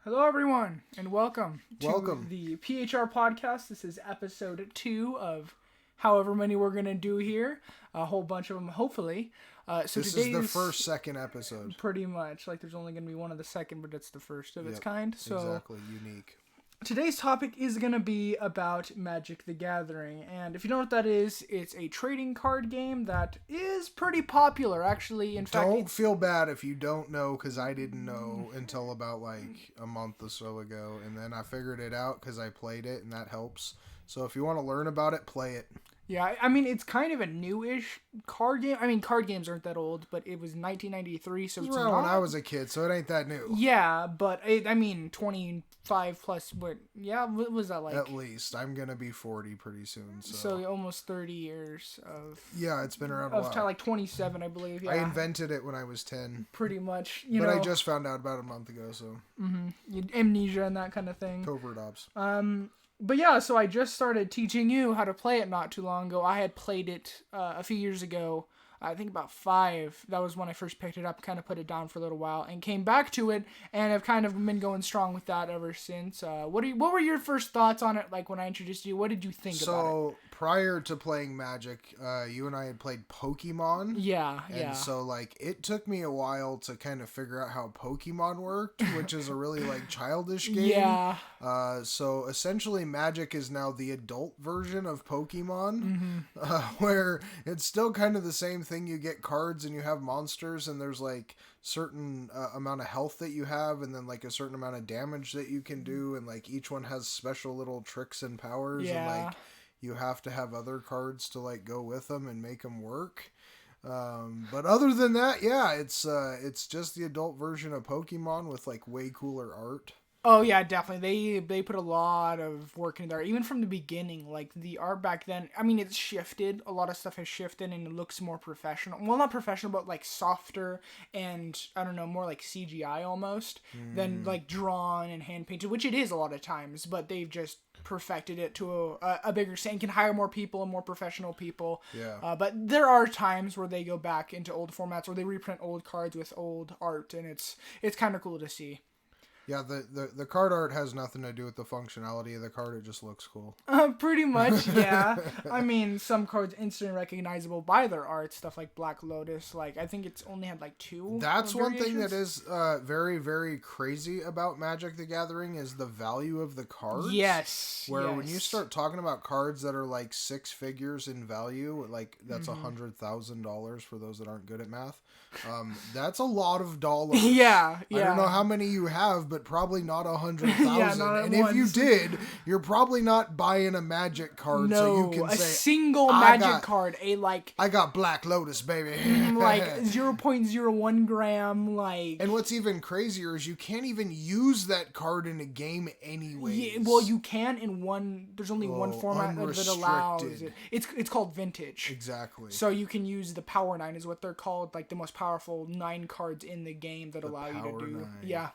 Hello, everyone, and welcome Welcome. to the PHR podcast. This is episode 2 of however many we're going to do here. A whole bunch of them, hopefully. This is the second episode. Pretty much. Like, there's only going to be one of the second, but it's the first of its kind. So exactly. Unique. Today's topic is going to be about Magic the Gathering, and if you know what that is, it's a trading card game that is pretty popular, actually. In fact, don't feel bad if you don't know, because I didn't know until about like a month or so ago, and then I figured it out because I played it, and that helps. So if you want to learn about it, play it. Yeah, I mean, it's kind of a new-ish card game. I mean, card games aren't that old, but it was 1993, so it's around not... when I was a kid, so it ain't that new. Yeah, but, 25 plus, what was that like? At least. I'm going to be 40 pretty soon, So almost 30 years of... Yeah, it's been around a while. Like 27, I believe, yeah. I invented it when I was 10. Pretty much, But I just found out about a month ago, so... Amnesia and that kind of thing. Covert ops. But yeah, so I just started teaching you how to play it not too long ago. I had played it a few years ago, I think about 5. That was when I first picked it up, kind of put it down for a little while, and came back to it, and I've kind of been going strong with that ever since. What were your first thoughts on it, like when I introduced you? What did you think about it? So, prior to playing Magic, you and I had played Pokemon. Yeah. So, like, it took me a while to kind of figure out how Pokemon worked, which is a really, like, childish game. Yeah. So, essentially, Magic is now the adult version of Pokemon, where it's still kind of the same thing. You get cards and you have monsters, and there's, like, certain amount of health that you have, and then, like, a certain amount of damage that you can do, and, like, each one has special little tricks and powers, and, like, you have to have other cards to, like, go with them and make them work. But other than that, yeah, it's just the adult version of Pokemon with, like, way cooler art. Oh yeah, definitely. They put a lot of work in there, even from the beginning. Like the art back then, I mean, it's shifted. A lot of stuff has shifted, and it looks more professional. Well, not professional, but like softer and I don't know, more like CGI almost than like drawn and hand painted, which it is a lot of times. But they've just perfected it to a bigger extent. Can hire more people and more professional people. Yeah. But there are times where they go back into old formats, where they reprint old cards with old art, and it's kind of cool to see. Yeah, the card art has nothing to do with the functionality of the card. It just looks cool. Pretty much, yeah. I mean, some cards instantly recognizable by their art. Stuff like Black Lotus. Like, I think it's only had like 2. That's one thing that is very, very crazy about Magic the Gathering is the value of the cards. Yes. Where when you start talking about cards that are like 6 figures in value, like that's $100,000 for those that aren't good at math. That's a lot of dollars. Yeah. I don't know how many you have, but probably not 100,000. Not and if you did, you're probably not buying a Magic card, so you can say a single Magic card, I got Black Lotus, baby. Like 0.01 gram, like. And what's even crazier is you can't even use that card in a game anyways. Yeah, well, you can in one. There's only one format that allows it. It's called Vintage. Exactly. So you can use the Power 9 is what they're called, like the most powerful 9 cards in the game that allow you to do. 9. Yeah.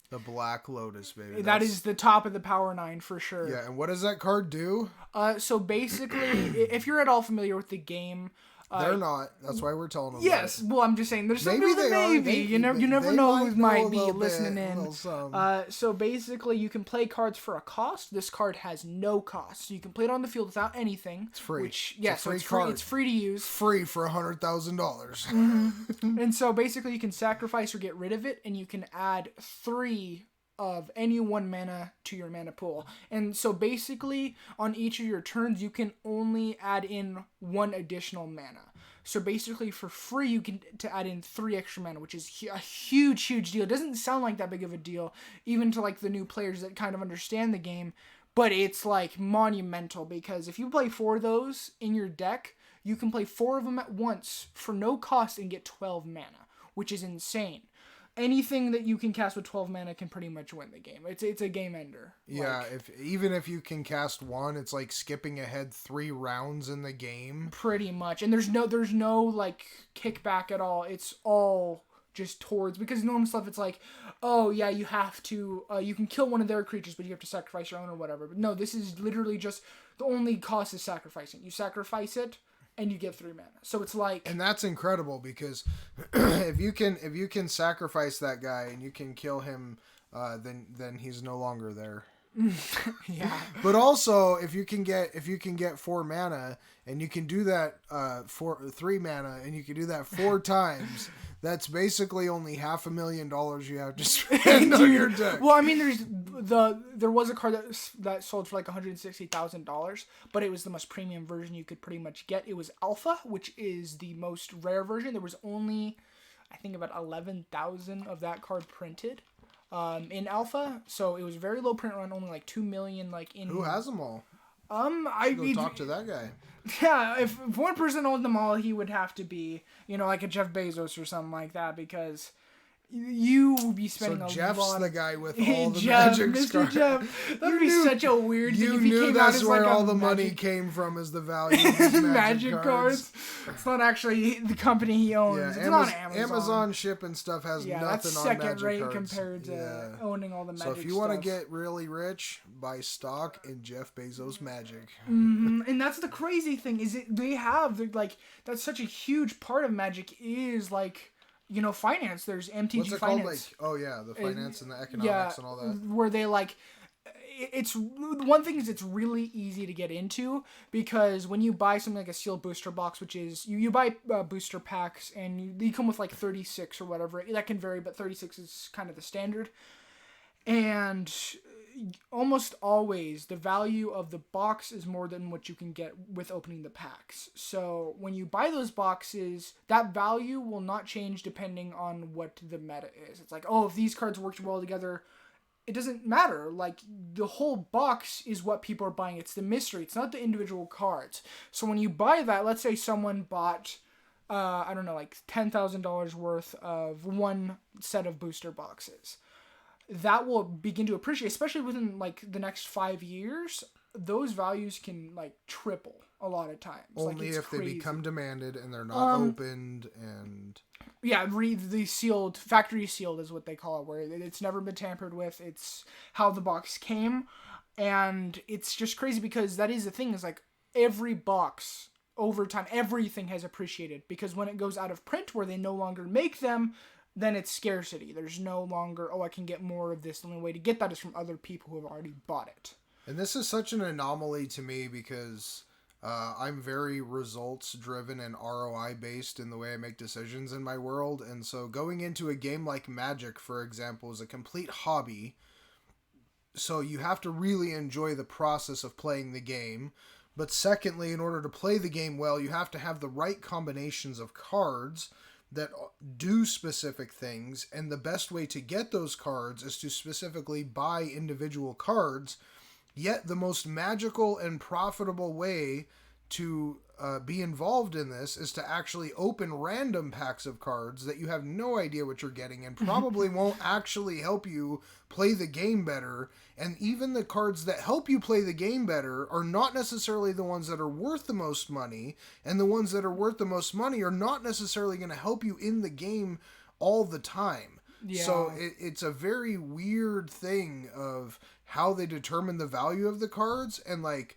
The Black Lotus, baby. That is the top of the Power 9 for sure. Yeah, and what does that card do? So basically, if you're at all familiar with the game... They're not. That's why we're telling them. Yes. Well, I'm just saying. There's some maybe people that maybe. You never know who might be listening in. So basically, you can play cards for a cost. This card has no cost. So you can play it on the field without anything. It's free. It's free. It's free to use. Free for $100,000. And so basically, you can sacrifice or get rid of it, and you can add 3 of any 1 mana to your mana pool. And so basically on each of your turns you can only add in 1 additional mana. So basically for free you can to add in 3 extra mana, which is a huge deal. It doesn't sound like that big of a deal even to like the new players that kind of understand the game, but it's like monumental because if you play 4 of those in your deck, you can play 4 of them at once for no cost and get 12 mana, which is insane. Anything that you can cast with 12 mana can pretty much win the game. It's a game ender. Yeah, even if you can cast 1, it's like skipping ahead 3 rounds in the game. Pretty much. And there's no like kickback at all. It's all just towards, because normal stuff it's like, oh yeah, you have to you can kill one of their creatures, but you have to sacrifice your own or whatever. But no, this is literally just the only cost is sacrificing. You sacrifice it and you get 3 mana. So it's like, and that's incredible because if you can sacrifice that guy and you can kill him, then he's no longer there. yeah. But also, if you can get 4 mana and you can do that 3 mana and you can do that 4 times, that's basically only $500,000 you have to spend on your deck. Well, I mean, there was a card that sold for like $160,000, but it was the most premium version you could pretty much get. It was Alpha, which is the most rare version. There was only, I think, about 11,000 of that card printed. In Alpha, so it was very low print run, only like 2 million. Like in who has them all? I go talk to that guy. Yeah, if one person owned them all, he would have to be, like a Jeff Bezos or something like that, because you would be spending Jeff's lot. The guy with all the magic Mr. cards. Jeff, that'd be such a weird thing. You if he knew came that's out as where like all the magic... money came from, is the value of these magic cards. It's not actually the company he owns. Yeah, it's not Amazon. Amazon ship and stuff has nothing that's on second magic rate cards. compared to owning all the magic. So if you want to get really rich, buy stock in Jeff Bezos magic. Mm-hmm. And that's the crazy thing is that's such a huge part of magic is like, finance. There's MTG What's it finance. called? The finance and the economics and all that. Where they it's one thing is it's really easy to get into because when you buy something like a sealed booster box, which is you buy booster packs and they come with like 36 or whatever. That can vary, but 36 is kind of the standard. And almost always the value of the box is more than what you can get with opening the packs. So when you buy those boxes, that value will not change depending on what the meta is. It's like, if these cards worked well together, it doesn't matter. Like, the whole box is what people are buying. It's the mystery. It's not the individual cards. So when you buy that, let's say someone bought like $10,000 worth of one set of booster boxes. That will begin to appreciate, especially within like the next 5 years. Those values can like triple a lot of times. Only if crazy. They become demanded and they're not opened and. Yeah, the sealed, factory sealed is what they call it, where it's never been tampered with. It's how the box came, and it's just crazy because that is the thing. Is like every box over time, everything has appreciated because when it goes out of print, where they no longer make them. Then it's scarcity. There's no longer, I can get more of this. The only way to get that is from other people who have already bought it. And this is such an anomaly to me because I'm very results driven and ROI based in the way I make decisions in my world. And so going into a game like Magic, for example, is a complete hobby. So you have to really enjoy the process of playing the game. But secondly, in order to play the game well, you have to have the right combinations of cards that do specific things, and the best way to get those cards is to specifically buy individual cards, yet the most magical and profitable way to be involved in this is to actually open random packs of cards that you have no idea what you're getting and probably won't actually help you play the game better. And even the cards that help you play the game better are not necessarily the ones that are worth the most money, and the ones that are worth the most money are not necessarily going to help you in the game all the time. Yeah. So it's a very weird thing of how they determine the value of the cards and like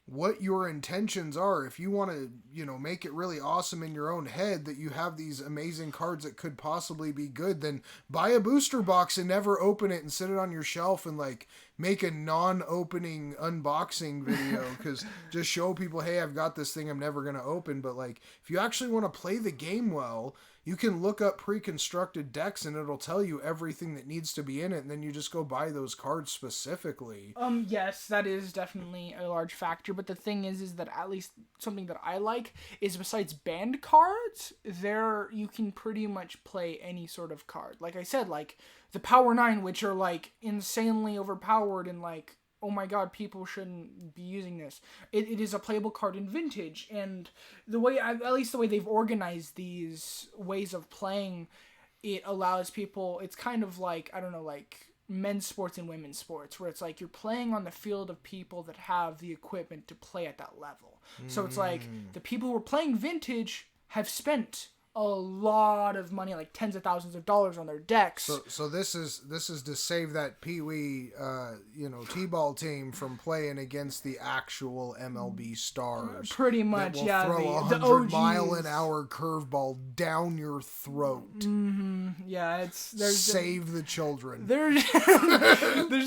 what your intentions are. If you want to, make it really awesome in your own head that you have these amazing cards that could possibly be good, then buy a booster box and never open it and sit it on your shelf and like make a non-opening unboxing video because just show people, hey, I've got this thing I'm never going to open. But like, if you actually want to play the game well, you can look up pre-constructed decks and it'll tell you everything that needs to be in it, and then you just go buy those cards specifically. Yes, that is definitely a large factor, but the thing is that at least something that I like is besides banned cards, you can pretty much play any sort of card. Like I said, like the Power 9, which are like insanely overpowered and like, oh my god, people shouldn't be using this. It is a playable card in Vintage, and the way, at least the way they've organized these ways of playing, it allows people, it's kind of like, I don't know, like men's sports and women's sports, where it's like you're playing on the field of people that have the equipment to play at that level. So it's like the people who are playing Vintage have spent a lot of money, like tens of thousands of dollars on their decks. So this is to save that Pee-wee, T-ball team from playing against the actual MLB stars. Pretty much, that will yeah. Throw The 100-mile-an-hour curveball down your throat. Yeah, Save the children. There's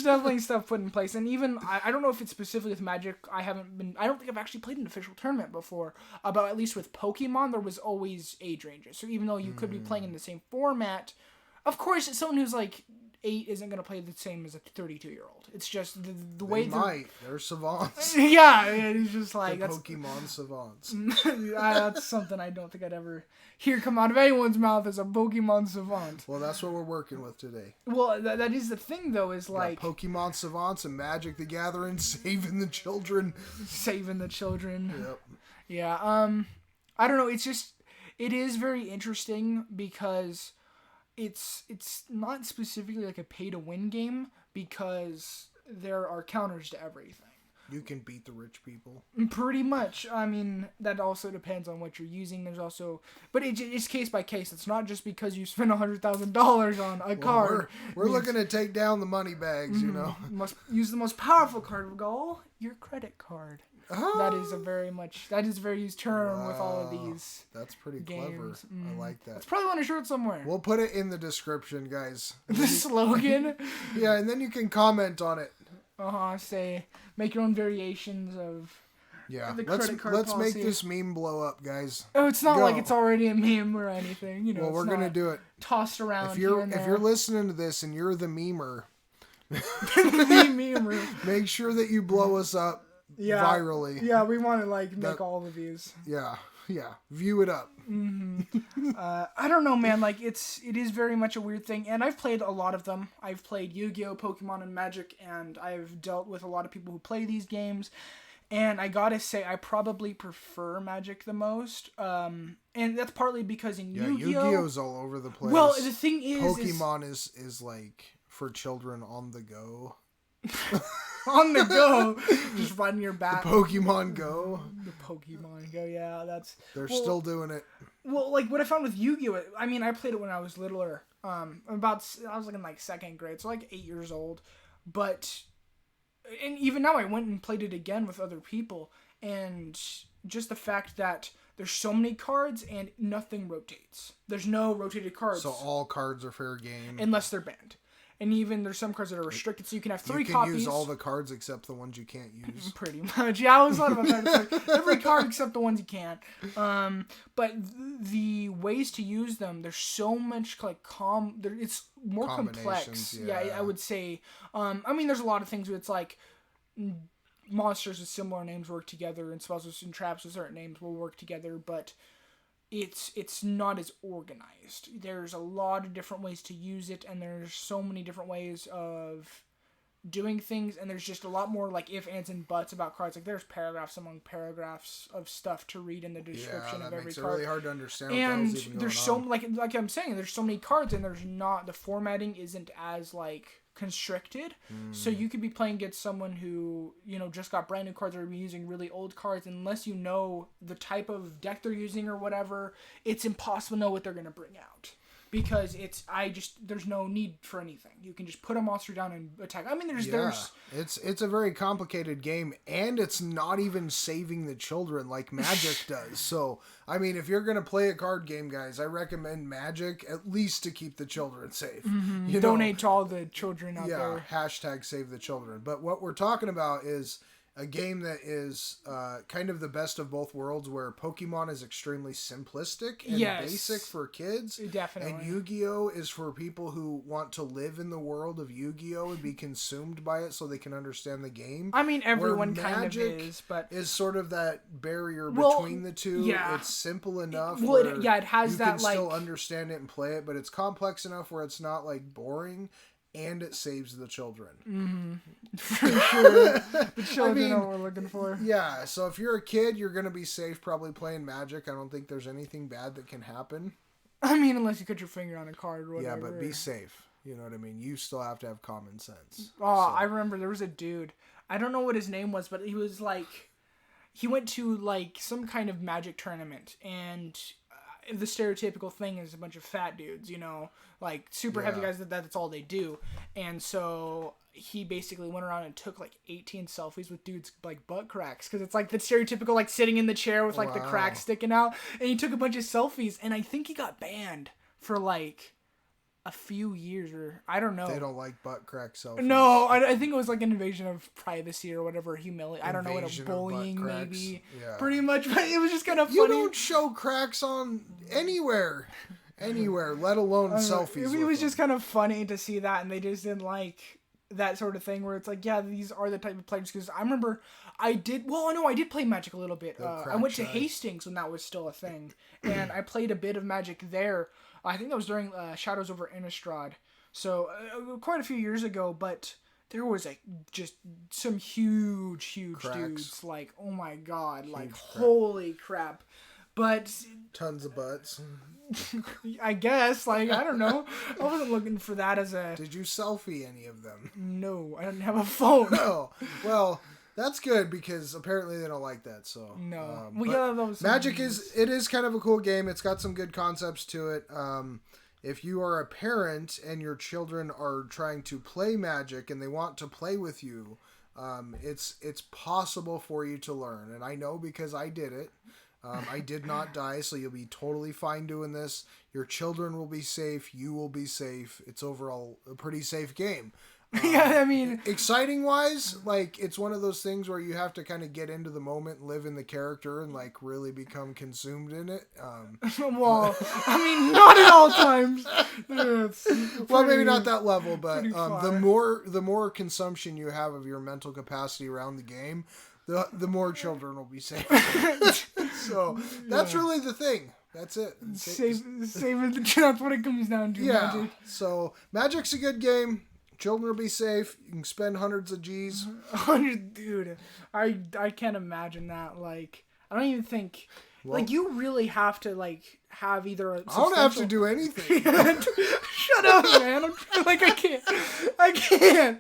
definitely stuff put in place, and even I don't know if it's specifically with Magic. I don't think I've actually played an official tournament before. But at least with Pokemon, there was always age ranges. So even though you could be playing in the same format, of course, someone who's like 8 isn't going to play the same as a 32-year-old. It's just the way they're savants. Yeah, it's just like that's Pokemon savants. That's something I don't think I'd ever hear come out of anyone's mouth as a Pokemon savant. Well, that's what we're working with today. Well, that is the thing though, is like Pokemon savants and Magic the Gathering saving the children. Saving the children. Yep. Yeah. I don't know. It is very interesting because it's not specifically like a pay-to-win game because there are counters to everything. You can beat the rich people. Pretty much. I mean, that also depends on what you're using. There's also... But it's case by case. It's not just because you spend $100,000 on a card. We're looking to take down the money bags, you know. You must use the most powerful card of all, your credit card. Oh. That is a very used term with all of these. That's pretty games. clever. I like that. It's probably on a shirt somewhere. We'll put it in the description, guys. The slogan. Yeah, and then you can comment on it. Say, make your own variations of. Yeah, the credit card let's policy. Make this meme blow up, guys. Oh, it's not like it's already a meme or anything, you know. Well, we're gonna do it. Tossed around. If you're listening to this and you're the memer, make sure that you blow us up. Yeah, virally. Yeah, we want to make all the views. Yeah, view it up. I don't know, man. It is very much a weird thing, and I've played a lot of them. I've played Yu-Gi-Oh, Pokemon, and Magic, and I've dealt with a lot of people who play these games. And I gotta say, I probably prefer Magic the most. And that's partly because in Yu-Gi-Oh's all over the place. Well, the thing is, Pokemon is like for children on the go. On the go, just riding your back. The Pokemon Go. The Pokemon Go, yeah, they're still doing it. Well, what I found with Yu-Gi-Oh, I mean, I played it when I was littler. I was in second grade, so 8 years old. And even now, I went and played it again with other people, and just the fact that there's so many cards and nothing rotates. There's no rotated cards. So all cards are fair game, unless they're banned. And even there's some cards that are restricted, so you can have 3 copies. You can use all the cards except the ones you can't use. Pretty much. Yeah, I was thought about that. Every card except the ones you can't. But the ways to use them, there's so much it's more complex. Yeah, I would say. I mean, there's a lot of things where it's monsters with similar names work together, and spells and traps with certain names will work together, but it's not as organized. There's a lot of different ways to use it, and there's so many different ways of doing things, and there's just a lot more if, ands, and buts about cards. There's paragraphs among paragraphs of stuff to read in the description of every card. Yeah, that makes it really hard to understand. And there's so like I'm saying, there's so many cards, and the formatting isn't as constricted, so you could be playing against someone who just got brand new cards or be using really old cards. Unless you know the type of deck they're using or whatever, it's impossible to know what they're going to bring out, because there's no need for anything. You can just put a monster down and attack. I mean, it's a very complicated game, and it's not even saving the children like Magic does. So I mean, if you're gonna play a card game, guys, I recommend Magic at least to keep the children safe. Donate to all the children out there. Hashtag save the children. But what we're talking about is a game that is kind of the best of both worlds, where Pokemon is extremely simplistic and basic for kids. Definitely. And Yu-Gi-Oh is for people who want to live in the world of Yu-Gi-Oh and be consumed by it so they can understand the game. I mean, everyone kind of is, but is sort of that barrier between the two. Yeah. It's simple enough. It has you that can still understand it and play it, but it's complex enough where it's not boring. And it saves the children. For sure. The children are what we're looking for. Yeah, so if you're a kid, you're going to be safe probably playing Magic. I don't think there's anything bad that can happen. I mean, unless you cut your finger on a card or whatever. Yeah, but be safe. You know what I mean? You still have to have common sense. I remember there was a dude. I don't know what his name was, but he was he went to some kind of Magic tournament, and the stereotypical thing is a bunch of fat dudes, you know, like super heavy guys. That's all they do. And so he basically went around and took like 18 selfies with dudes like butt cracks, because it's like the stereotypical like sitting in the chair with like the crack sticking out, and he took a bunch of selfies, and I think he got banned for like a few years, or I don't know. They don't like butt crack selfies. No, I think it was like an invasion of privacy or whatever, I don't know what, a bullying maybe. Yeah. Pretty much, but it was just kind of funny. You don't show cracks on anywhere, let alone selfies. It was just kind of funny to see that, and they just didn't like that sort of thing where it's like, yeah, these are the type of players. Because I remember I did play Magic a little bit. I went to Hastings when that was still a thing, and I played a bit of Magic there. I think that was during Shadows over Innistrad, so quite a few years ago. But there was just some huge dudes, like, oh my god, huge like crap. Holy crap! But tons of butts. I guess, like, I don't know. I wasn't looking for that as a... Did you selfie any of them? No, I didn't have a phone. No. Well, that's good, because apparently they don't like that, so... No. We got those... Magic is kind of a cool game. It's got some good concepts to it. If you are a parent and your children are trying to play Magic and they want to play with you, it's possible for you to learn. And I know because I did it. I did not die, so you'll be totally fine doing this. Your children will be safe. You will be safe. It's overall a pretty safe game. Yeah, I mean... Exciting wise, like, it's one of those things where you have to kind of get into the moment, live in the character, and, like, really become consumed in it. Well, I mean, not at all times. Well, maybe not that level, but the more consumption you have of your mental capacity around the game, the more children will be safe. So that's really the thing. That's it. Save that's what it comes down to. Yeah. Magic. So Magic's a good game. Children will be safe. You can spend hundreds of G's. Dude, I can't imagine that. Like, I don't even think. Well, like, you really have to, like, have either a... I don't have to do anything. Shut up, man. I can't.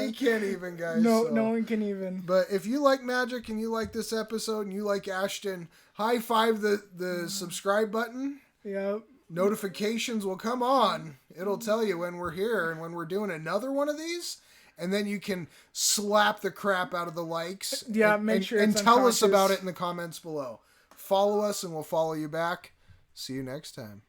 He can't even, guys. No, so. No one can even. But if you like Magic and you like this episode and you like Ashton, high five the subscribe button. Yep. Notifications will come on. It'll tell you when we're here and when we're doing another one of these. And then you can slap the crap out of the likes. Yeah, and tell us about it in the comments below. Follow us and we'll follow you back. See you next time.